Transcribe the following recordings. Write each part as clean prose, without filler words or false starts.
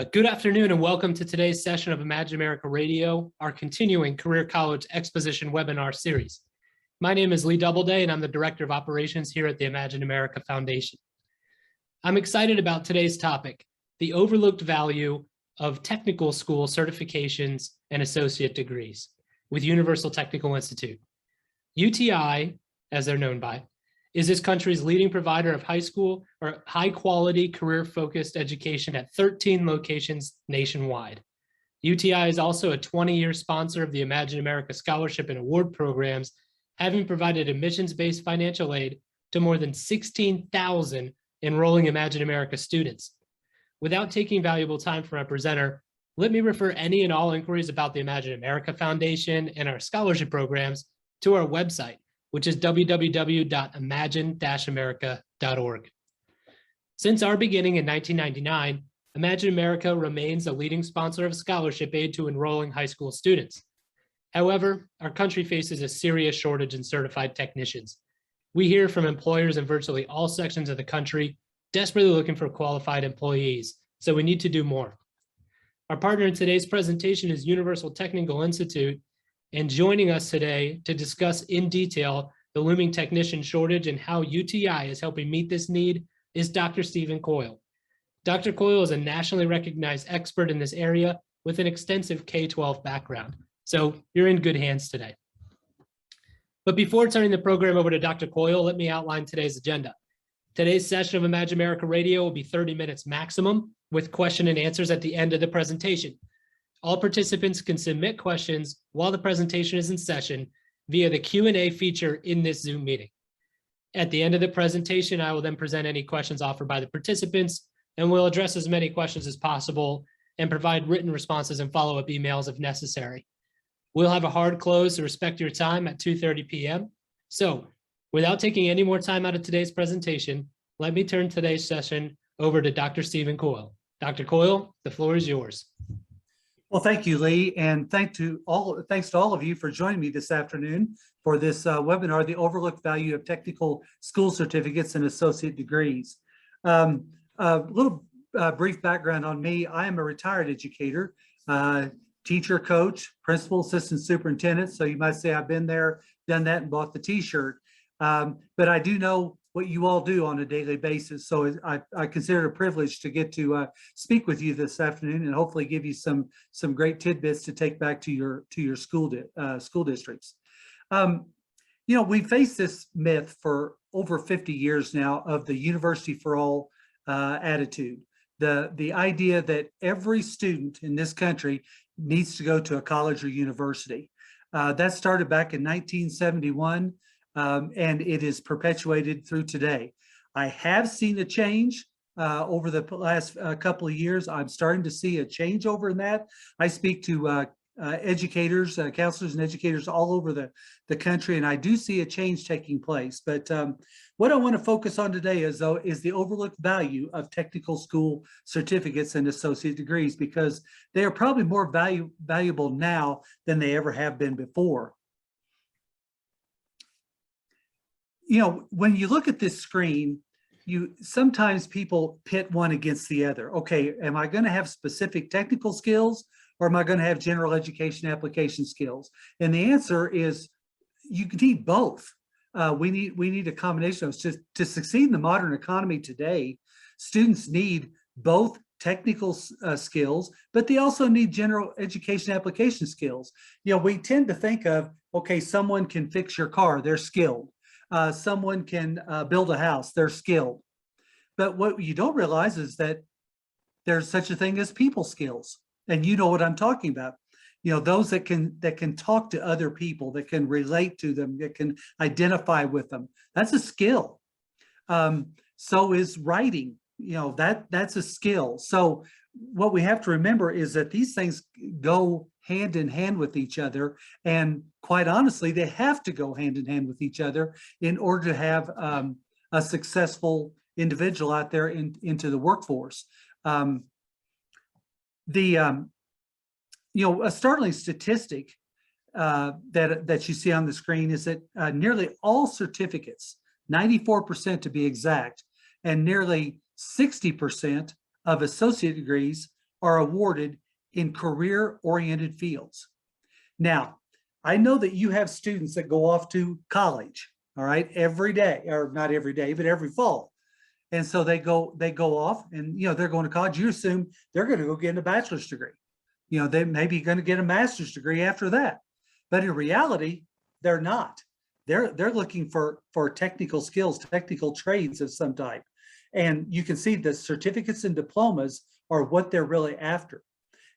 Good afternoon and welcome to today's session of Imagine America Radio, our continuing Career College Exposition webinar series. My name is Lee Doubleday and I'm the Director of Operations here at the Imagine America Foundation. I'm excited about today's topic, the overlooked value of technical school certifications and associate degrees with Universal Technical Institute. UTI, as they're known by, is this country's leading provider of high school or high quality career focused education at 13 locations nationwide. UTI is also a 20-year sponsor of the Imagine America Scholarship and Award programs, having provided admissions-based financial aid to more than 16,000 enrolling Imagine America students. Without taking valuable time from our presenter, let me refer any and all inquiries about the Imagine America Foundation and our scholarship programs to our website, which is www.imagine-america.org. Since our beginning in 1999, Imagine America remains a leading sponsor of scholarship aid to enrolling high school students. However, our country faces a serious shortage in certified technicians. We hear from employers in virtually all sections of the country desperately looking for qualified employees, so we need to do more. Our partner in today's presentation is Universal Technical Institute, and joining us today to discuss in detail the looming technician shortage and how UTI is helping meet this need is Dr. Stephen Coyle. Dr. Coyle is a nationally recognized expert in this area with an extensive K-12 background. So you're in good hands today. But before turning the program over to Dr. Coyle, let me outline today's agenda. Today's session of Imagine America Radio will be 30 minutes maximum with question and answers at the end of the presentation. All participants can submit questions while the presentation is in session via the Q&A feature in this Zoom meeting. At the end of the presentation, I will then present any questions offered by the participants, and we'll address as many questions as possible and provide written responses and follow-up emails if necessary. We'll have a hard close to respect your time at 2:30 p.m. So without taking any more time out of today's presentation, let me turn today's session over to Dr. Stephen Coyle. Dr. Coyle, the floor is yours. Well, thank you, Lee, and thanks to all of you for joining me this afternoon for this webinar, The Overlooked Value of Technical School Certificates and Associate Degrees. A little brief background on me. I am a retired educator, teacher, coach, principal, assistant superintendent. So you might say I've been there, done that, and bought the t-shirt. But I do know what you all do on a daily basis. So I consider it a privilege to get to speak with you this afternoon and hopefully give you some great tidbits to take back to your school districts. You know, we face this myth for over 50 years now of the university for all attitude. The idea that every student in this country needs to go to a college or university. That started back in 1971. And it is perpetuated through today. I have seen a change over the last couple of years. I'm starting to see a change over in that. I speak to educators, counselors and educators all over the country, and I do see a change taking place. But what I want to focus on today is the overlooked value of technical school certificates and associate degrees, because they are probably more valuable now than they ever have been before. You know, when you look at this screen, sometimes people pit one against the other. Okay, am I going to have specific technical skills or am I going to have general education application skills? And the answer is you need both. We need a combination of those. To succeed in the modern economy today, students need both technical skills, but they also need general education application skills. You know, we tend to think of, okay, someone can fix your car, they're skilled. Someone can build a house, they're skilled. But what you don't realize is that there's such a thing as people skills. And you know what I'm talking about. You know, those that can talk to other people, that can relate to them, that can identify with them. That's a skill. So is writing, you know, that's a skill. So what we have to remember is that these things go hand in hand with each other, and quite honestly, they have to go hand in hand with each other in order to have a successful individual out there into the workforce. You know, a startling statistic that you see on the screen is that nearly all certificates, 94% to be exact, and nearly 60% of associate degrees are awarded in career-oriented fields. Now, I know that you have students that go off to college, all right, every day, or not every day, but every fall. And so they go off and, they're going to college. You assume they're going to go get a bachelor's degree. They may be going to get a master's degree after that. But in reality, they're not. They're looking for technical skills, technical trades of some type. And you can see the certificates and diplomas are what they're really after.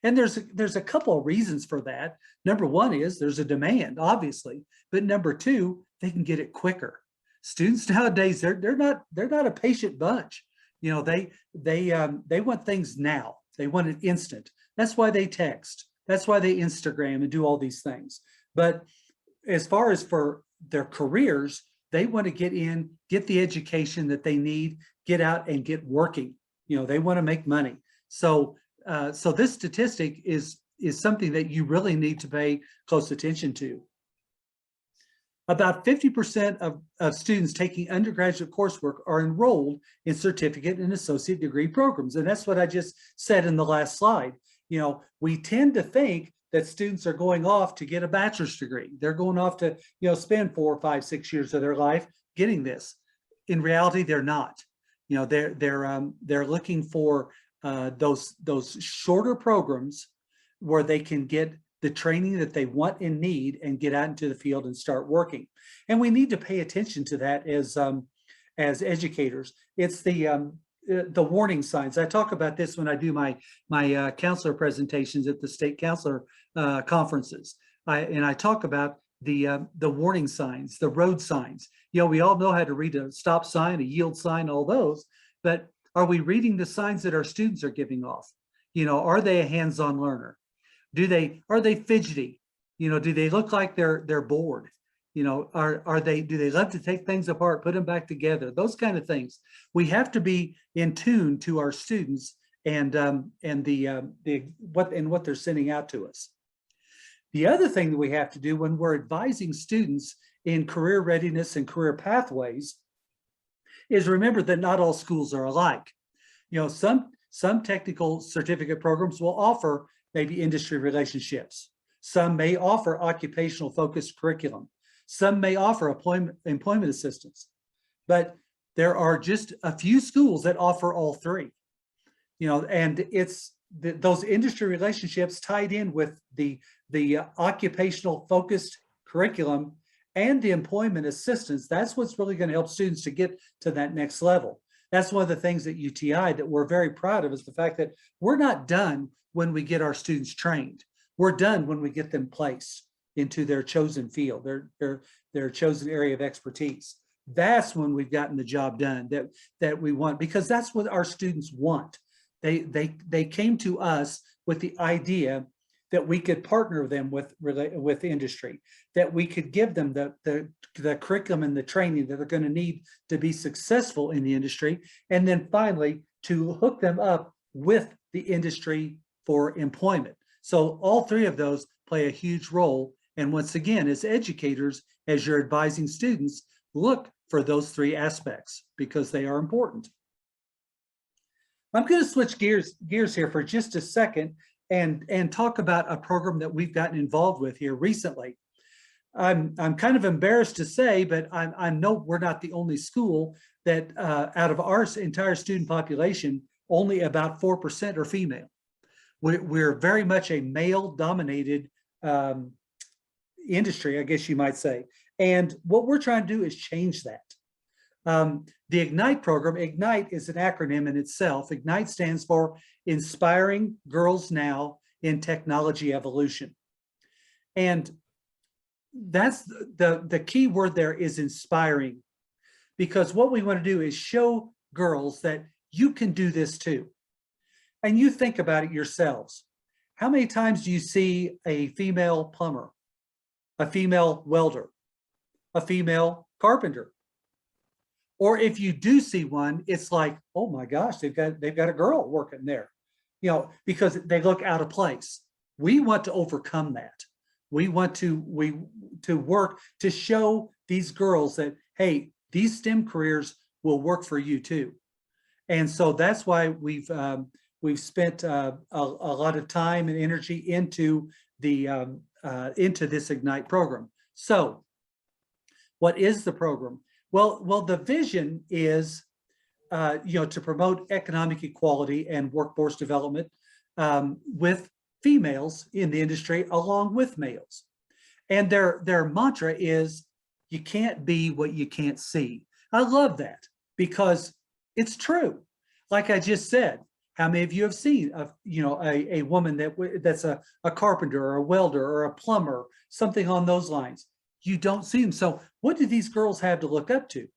And there's a couple of reasons for that. Number one is there's a demand, obviously, but number two, they can get it quicker. Students nowadays, they're not a patient bunch. They want things now. They want it instant. That's why they text. That's why they Instagram and do all these things. But as far as for their careers, they want to get the education that they need, get out and get working. They want to make money. So this statistic is something that you really need to pay close attention to. About 50% of students taking undergraduate coursework are enrolled in certificate and associate degree programs. And that's what I just said in the last slide. We tend to think that students are going off to get a bachelor's degree. They're going off to, spend 4, 5, 6 years of their life getting this. In reality, they're not. They're looking for those shorter programs where they can get the training that they want and need and get out into the field and start working. And we need to pay attention to that as educators. It's the warning signs. I talk about this when I do my counselor presentations at the state counselor conferences. I talk about the warning signs, the road signs. We all know how to read a stop sign, a yield sign, all those, but are we reading the signs that our students are giving off? Are they a hands-on learner? Are they fidgety? Do they look like they're bored? Do they love to take things apart, put them back together? Those kind of things. We have to be in tune to our students and what they're sending out to us. The other thing that we have to do when we're advising students in career readiness and career pathways is remember that not all schools are alike. Some technical certificate programs will offer maybe industry relationships. Some may offer occupational focused curriculum. Some may offer employment assistance, but there are just a few schools that offer all three. And it's those industry relationships tied in with the occupational focused curriculum and the employment assistance. That's what's really going to help students to get to that next level. That's one of the things at UTI that we're very proud of, is the fact that we're not done when we get our students trained. We're done when we get them placed into their chosen field, their chosen area of expertise. That's when we've gotten the job done that we want, because that's what our students want. They came to us with the idea that we could partner them with industry, that we could give them the curriculum and the training that they're going to need to be successful in the industry, and then finally to hook them up with the industry for employment. So all three of those play a huge role. And once again, as educators, as you're advising students, look for those three aspects because they are important. I'm going to switch gears here for just a second and talk about a program that we've gotten involved with here recently. I'm kind of embarrassed to say, but I know we're not the only school that out of our entire student population, only about 4% are female. We're very much a male-dominated industry, I guess you might say. And what we're trying to do is change that. The IGNITE program, IGNITE is an acronym in itself. IGNITE stands for Inspiring Girls Now in Technology Evolution. And that's the key word there is inspiring, because what we want to do is show girls that you can do this too. And you think about it yourselves. How many times do you see a female plumber, a female welder, a female carpenter? Or if you do see one, it's like, oh my gosh, they've got a girl working there, because they look out of place. We want to overcome that. We want to work to show these girls that, hey, these STEM careers will work for you too. And so that's why we've We've spent a lot of time and energy into into this Ignite program. So what is the program? Well, the vision is to promote economic equality and workforce development with females in the industry along with males. And their mantra is, you can't be what you can't see. I love that because it's true. Like I just said, how many of you have seen a woman that's a carpenter or a welder or a plumber, something on those lines? You don't see them. So what do these girls have to look up to?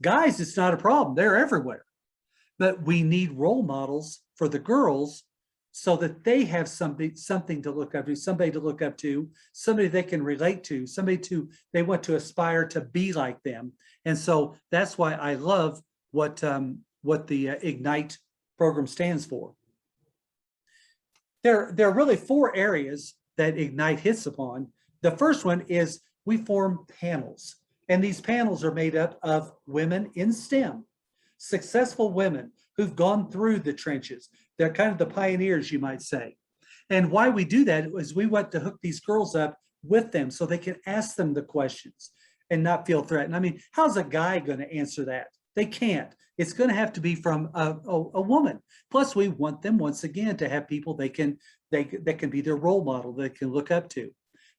Guys, it's not a problem. They're everywhere. But we need role models for the girls so that they have something to look up to, somebody to look up to, somebody they can relate to, they want to aspire to be like them. And so that's why I love what the Ignite program stands for. There are really 4 areas that Ignite hits upon. The first one is we form panels, and these panels are made up of women in STEM, successful women who've gone through the trenches. They're kind of the pioneers, you might say. And why we do that is we want to hook these girls up with them so they can ask them the questions and not feel threatened. I mean, how's a guy going to answer that? They can't. It's going to have to be from a woman. Plus, we want them, once again, to have people that can be their role model, they can look up to.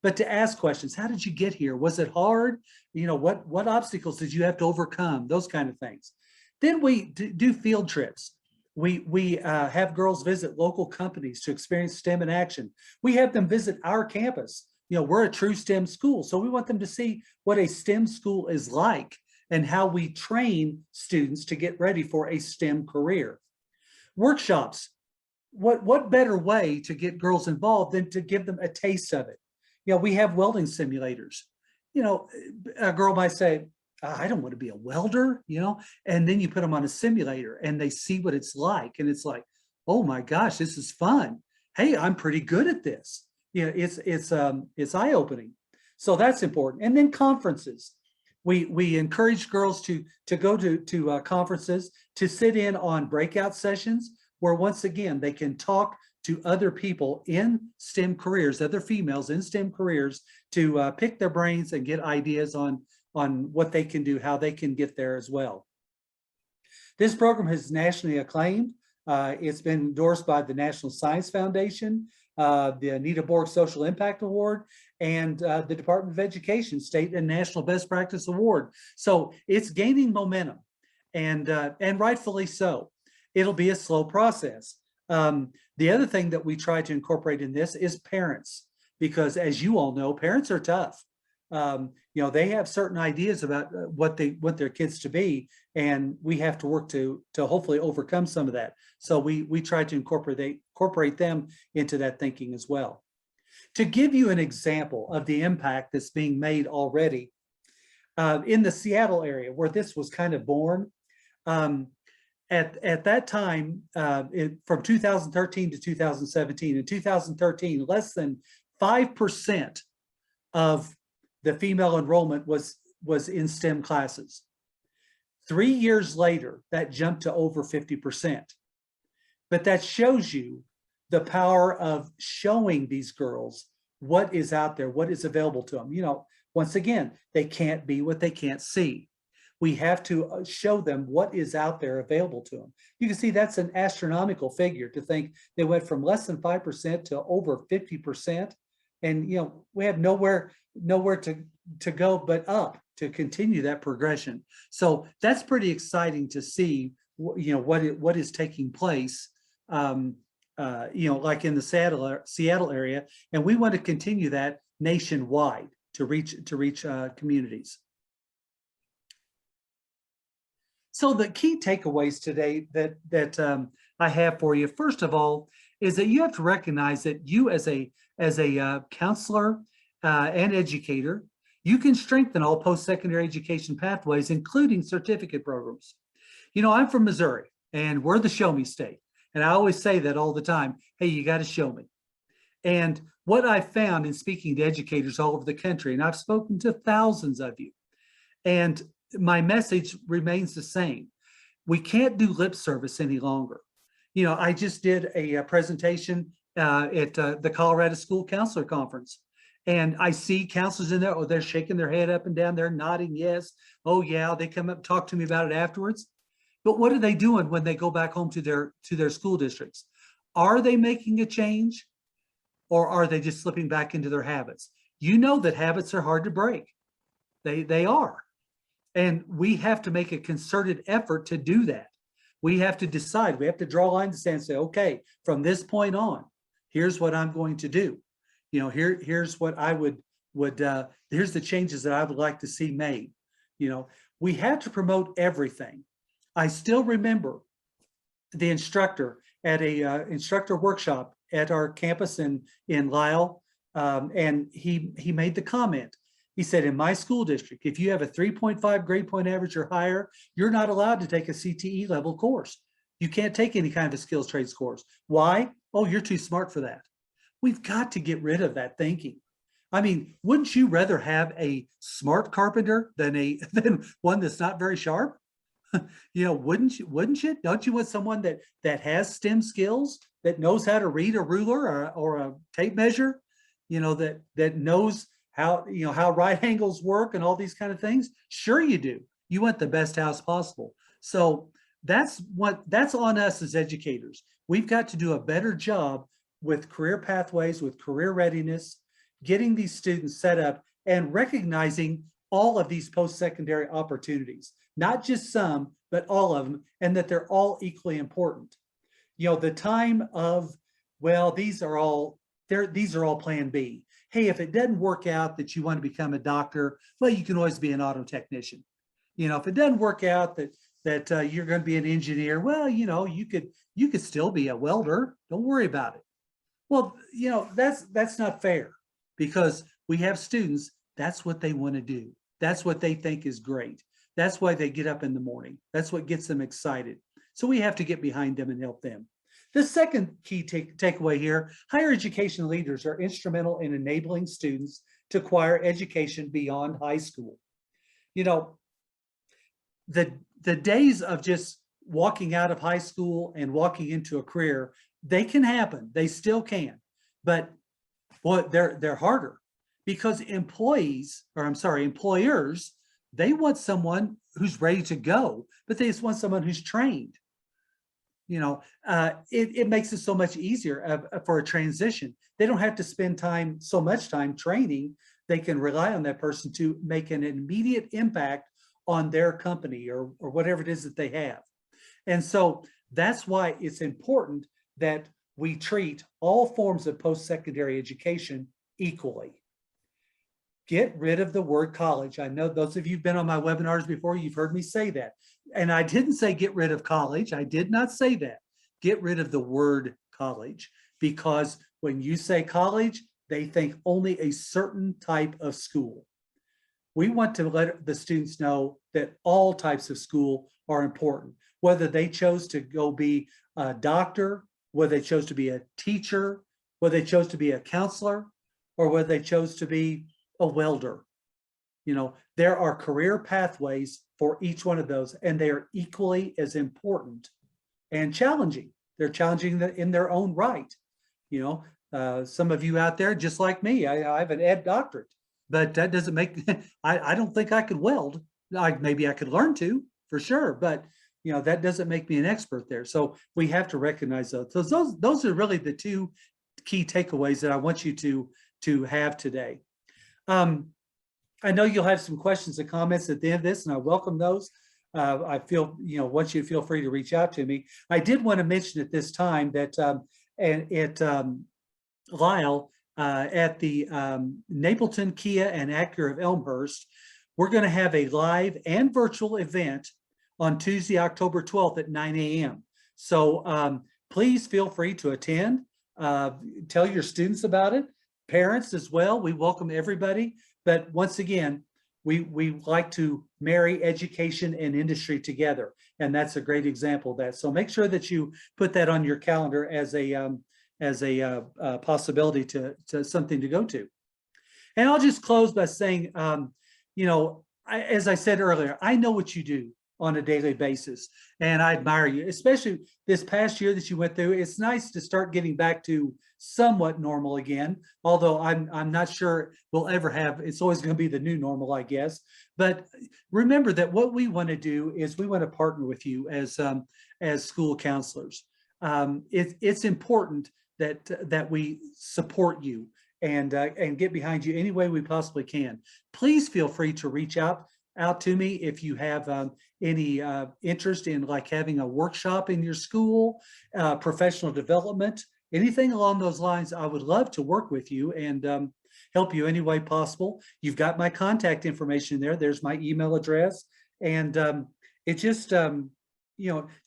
But to ask questions, how did you get here? Was it hard? What obstacles did you have to overcome? Those kind of things. Then we do field trips. We have girls visit local companies to experience STEM in action. We have them visit our campus. We're a true STEM school, so we want them to see what a STEM school is like and how we train students to get ready for a STEM career. Workshops. What better way to get girls involved than to give them a taste of it? We have welding simulators. A girl might say, I don't want to be a welder, and then you put them on a simulator and they see what it's like. And it's like, oh my gosh, this is fun. Hey, I'm pretty good at this. It's eye-opening. So that's important. And then conferences. We encourage girls to go to conferences, to sit in on breakout sessions where, once again, they can talk to other people in STEM careers, other females in STEM careers, to pick their brains and get ideas on what they can do, how they can get there as well. This program is nationally acclaimed. It's been endorsed by the National Science Foundation, the Anita Borg Social Impact Award, and the Department of Education State and National Best Practice Award. So it's gaining momentum, and rightfully so. It'll be a slow process. The other thing that we try to incorporate in this is parents, because as you all know, parents are tough. They have certain ideas about what they want their kids to be, and we have to work to hopefully overcome some of that. So we try to incorporate them into that thinking as well. To give you an example of the impact that's being made already, in the Seattle area where this was kind of born, at that time, from 2013 to 2017, in 2013, less than 5% of the female enrollment was in STEM classes. 3 years later, that jumped to over 50%. But that shows you the power of showing these girls what is out there, what is available to them. Once again, they can't be what they can't see. We have to show them what is out there available to them. You can see that's an astronomical figure to think they went from less than 5% to over 50%. And we have nowhere to go but up to continue that progression. So that's pretty exciting to see. What is taking place. Like in the Seattle area, and we want to continue that nationwide to reach communities. So the key takeaways today that I have for you, first of all, is that you have to recognize that you as a counselor and educator, you can strengthen all post-secondary education pathways, including certificate programs. I'm from Missouri, and we're the show me state. And I always say that all the time, hey, you got to show me. And what I found in speaking to educators all over the country, and I've spoken to thousands of you, and my message remains the same. We can't do lip service any longer. I just did a presentation at the Colorado School Counselor Conference. And I see counselors in there, oh, they're shaking their head up and down, they're nodding yes. Oh yeah, they come up and talk to me about it afterwards. But what are they doing when they go back home to their school districts? Are they making a change, or are they just slipping back into their habits? You know that habits are hard to break. They are. And we have to make a concerted effort to do that. We have to decide, we have to draw a line in the sand and say, okay, from this point on, here's what I'm going to do. Here's what I would here's the changes that I would like to see made. We have to promote everything. I still remember the instructor at a instructor workshop at our campus in Lisle, and he made the comment. He said, in my school district, if you have a 3.5 grade point average or higher, you're not allowed to take a CTE level course. You can't take any kind of a skills trades course. Why? Oh, you're too smart for that. We've got to get rid of that thinking. I mean, wouldn't you rather have a smart carpenter than one that's not very sharp? Wouldn't you? Don't you want someone that has STEM skills, that knows how to read a ruler or a tape measure, that knows how right angles work and all these kind of things? Sure you do. You want the best house possible. So that's on us as educators. We've got to do a better job with career pathways, with career readiness, getting these students set up and recognizing all of these post-secondary opportunities, not just some, but all of them, and that they're all equally important. The time of, well, these are all plan B. Hey, if it doesn't work out that you want to become a doctor, well, you can always be an auto technician. If it doesn't work out that you're going to be an engineer, well, you could still be a welder. Don't worry about it. Well, that's not fair, because we have students, that's what they want to do. That's what they think is great. That's why they get up in the morning. That's what gets them excited. So we have to get behind them and help them. The second key takeaway here, higher education leaders are instrumental in enabling students to acquire education beyond high school. The days of just walking out of high school and walking into a career, they can happen. They still can. But boy, they're harder, because employers, they want someone who's ready to go, but they just want someone who's trained. It makes it so much easier for a transition. They don't have to spend so much time training. They can rely on that person to make an immediate impact on their company or whatever it is that they have. And so that's why it's important that we treat all forms of post-secondary education equally. Get rid of the word college. I know those of you who've been on my webinars before, you've heard me say that. And I didn't say get rid of college. I did not say that. Get rid of the word college, because when you say college, they think only a certain type of school. We want to let the students know that all types of school are important, whether they chose to go be a doctor, whether they chose to be a teacher, whether they chose to be a counselor, or whether they chose to be a welder. There are career pathways for each one of those, and they are equally as important and challenging. They're challenging in their own right. Some of you out there, just like me, I have an ed doctorate, but that doesn't make, I don't think I could weld. Maybe I could learn to, for sure, but that doesn't make me an expert there. So we have to recognize those. So those are really the two key takeaways that I want you to have today. I know you'll have some questions and comments at the end of this, and I welcome those. I want you to feel free to reach out to me. I did want to mention at this time that at Lisle, at the Napleton, Kia, and Acura of Elmhurst, we're going to have a live and virtual event on Tuesday, October 12th at 9 a.m. So please feel free to attend. Tell your students about it, parents as well. We welcome everybody. But once again, we like to marry education and industry together, and that's a great example of that. So make sure that you put that on your calendar as a possibility to something to go to. And I'll just close by saying, as I said earlier, I know what you do. on a daily basis. And I admire you, especially this past year that you went through. It's nice to start getting back to somewhat normal again, although I'm not sure we'll ever have, it's always going to be the new normal, I guess. But remember that what we want to do is we want to partner with you as school counselors. It's important that we support you and get behind you any way we possibly can. Please feel free to reach out to me if you have any interest in like having a workshop in your school, professional development, anything along those lines. I would love to work with you and help you any way possible. You've got my contact information there. There's my email address. And it just,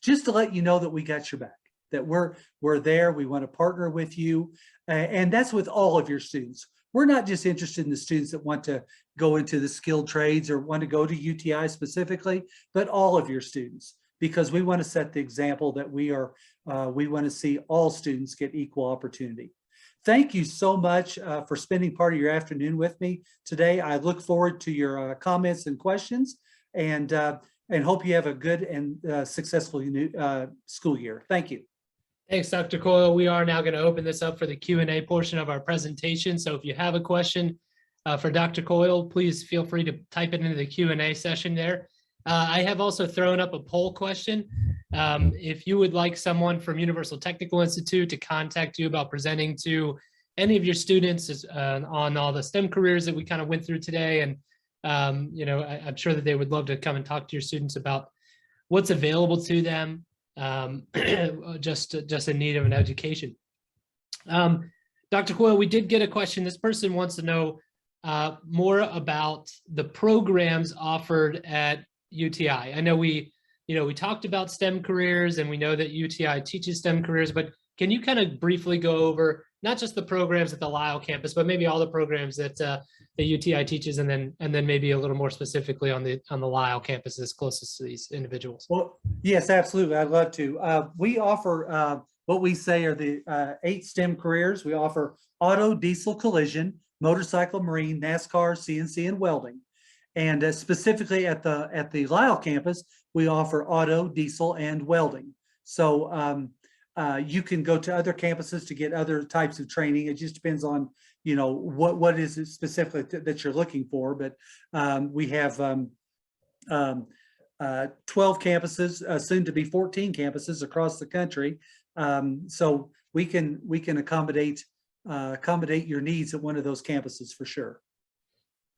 just to let you know that we got your back, that we're there. We want to partner with you. And that's with all of your students. We're not just interested in the students that want to go into the skilled trades or want to go to UTI specifically, but all of your students, because we want to set the example that we want to see all students get equal opportunity. Thank you so much for spending part of your afternoon with me today. I look forward to your comments and questions, and hope you have a good and successful school year. Thank you. Thanks, Dr. Coyle. We are now going to open this up for the Q&A portion of our presentation. So if you have a question for Dr. Coyle, please feel free to type it into the Q&A session there. I have also thrown up a poll question. If you would like someone from Universal Technical Institute to contact you about presenting to any of your students on all the STEM careers that we kind of went through today, and I'm sure that they would love to come and talk to your students about what's available to them, just in need of an education. Dr. Coyle, we did get a question. This person wants to know more about the programs offered at UTI. I know we talked about STEM careers, and we know that UTI teaches STEM careers, but can you kind of briefly go over not just the programs at the Lisle campus, but maybe all the programs that the UTI teaches, and then maybe a little more specifically on the Lisle campuses closest to these individuals? Well, yes, absolutely. I'd love to. We offer what we say are the 8 STEM careers. We offer auto, diesel, collision, motorcycle, marine, NASCAR, CNC, and welding. And specifically at the Lisle campus, we offer auto, diesel, and welding. So you can go to other campuses to get other types of training. It just depends on what is it specifically that you're looking for. But we have 12 campuses, soon to be 14 campuses across the country. So we can accommodate your needs at one of those campuses for sure.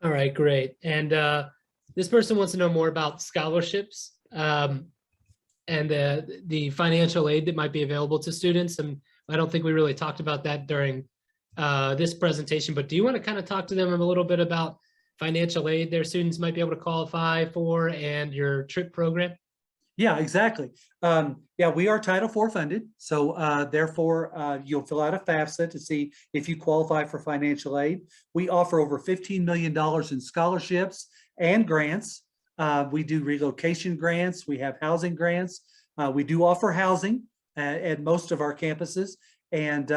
All right, great. And this person wants to know more about scholarships and the financial aid that might be available to students. And I don't think we really talked about that during this presentation, but do you want to kind of talk to them a little bit about financial aid their students might be able to qualify for and your TRIP program? Yeah, exactly. Yeah, we are Title IV funded. So therefore, you'll fill out a FAFSA to see if you qualify for financial aid. We offer over $15 million in scholarships and grants. We do relocation grants. We have housing grants. We do offer housing at most of our campuses. And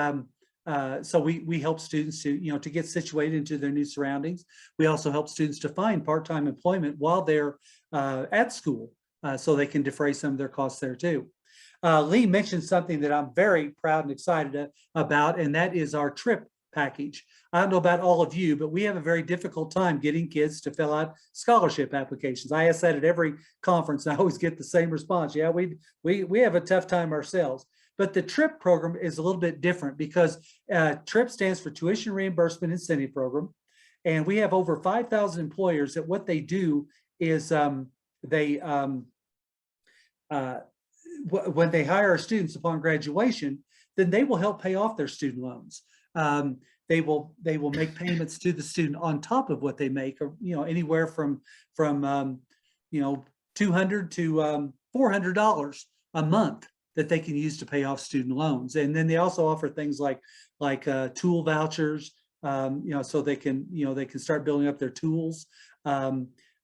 so we help students to get situated into their new surroundings. We also help students to find part-time employment while they're at school, so they can defray some of their costs there too. Lee mentioned something that I'm very proud and excited about, and that is our TRIP package. I don't know about all of you, but we have a very difficult time getting kids to fill out scholarship applications. I ask that at every conference. I always get the same response. Yeah, we have a tough time ourselves. But the TRIP program is a little bit different because TRIP stands for Tuition Reimbursement Incentive Program. And we have over 5,000 employers that what they do is when they hire our students upon graduation, then they will help pay off their student loans. They will make payments to the student on top of what they make, or anywhere from $200 to $400 a month that they can use to pay off student loans. And then they also offer things like tool vouchers, so they can start building up their tools,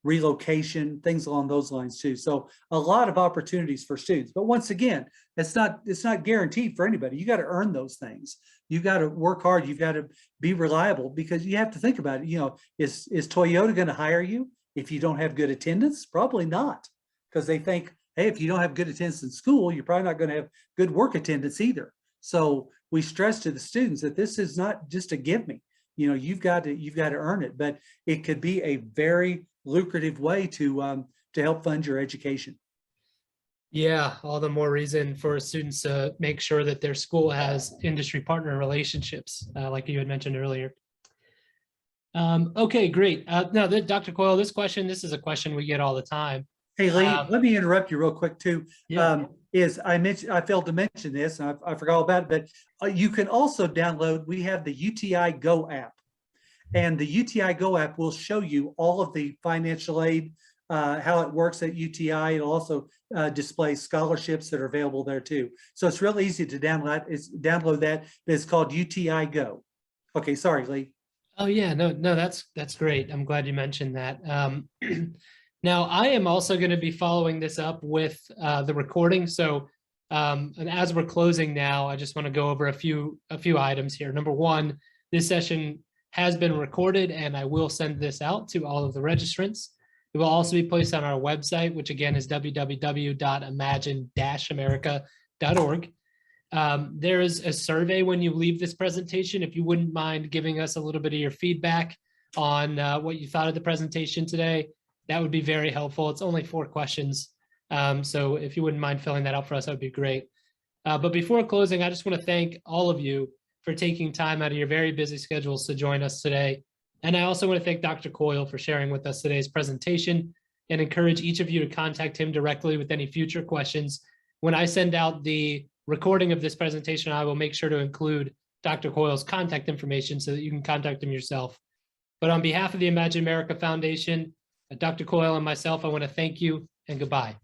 relocation, things along those lines too. So a lot of opportunities for students. But once again, it's not guaranteed for anybody. You got to earn those things. You got to work hard. You've got to be reliable, because you have to think about it. Is Toyota going to hire you if you don't have good attendance? Probably not. because they think, hey, if you don't have good attendance in school, you're probably not going to have good work attendance either. So we stress to the students that this is not just a give me. You know, you've got to earn it, but it could be a very lucrative way to help fund your education. Yeah, all the more reason for students to make sure that their school has industry partner relationships, like you had mentioned earlier. Okay, great. Now, Dr. Coyle, this is a question we get all the time. Hey, Lee, let me interrupt you real quick too. Yeah. I failed to mention this, and I forgot all about it, but you can also download, we have the UTI Go app. And the UTI Go app will show you all of the financial aid, how it works at UTI. It'll also display scholarships that are available there too. So it's real easy to download that. It's called UTI Go. Okay, sorry, Lee. Oh yeah, no, that's great. I'm glad you mentioned that. Now, I am also going to be following this up with the recording. So, and as we're closing now, I just want to go over a few items here. Number one, this session has been recorded, and I will send this out to all of the registrants. It will also be placed on our website, which again is www.imagine-america.org. There is a survey when you leave this presentation. If you wouldn't mind giving us a little bit of your feedback on what you thought of the presentation today, that would be very helpful. It's only 4 questions. So if you wouldn't mind filling that out for us, that would be great. But before closing, I just want to thank all of you for taking time out of your very busy schedules to join us today. And I also want to thank Dr. Coyle for sharing with us today's presentation, and encourage each of you to contact him directly with any future questions. When I send out the recording of this presentation, I will make sure to include Dr. Coyle's contact information so that you can contact him yourself. But on behalf of the Imagine America Foundation, Dr. Coyle and myself, I want to thank you and goodbye.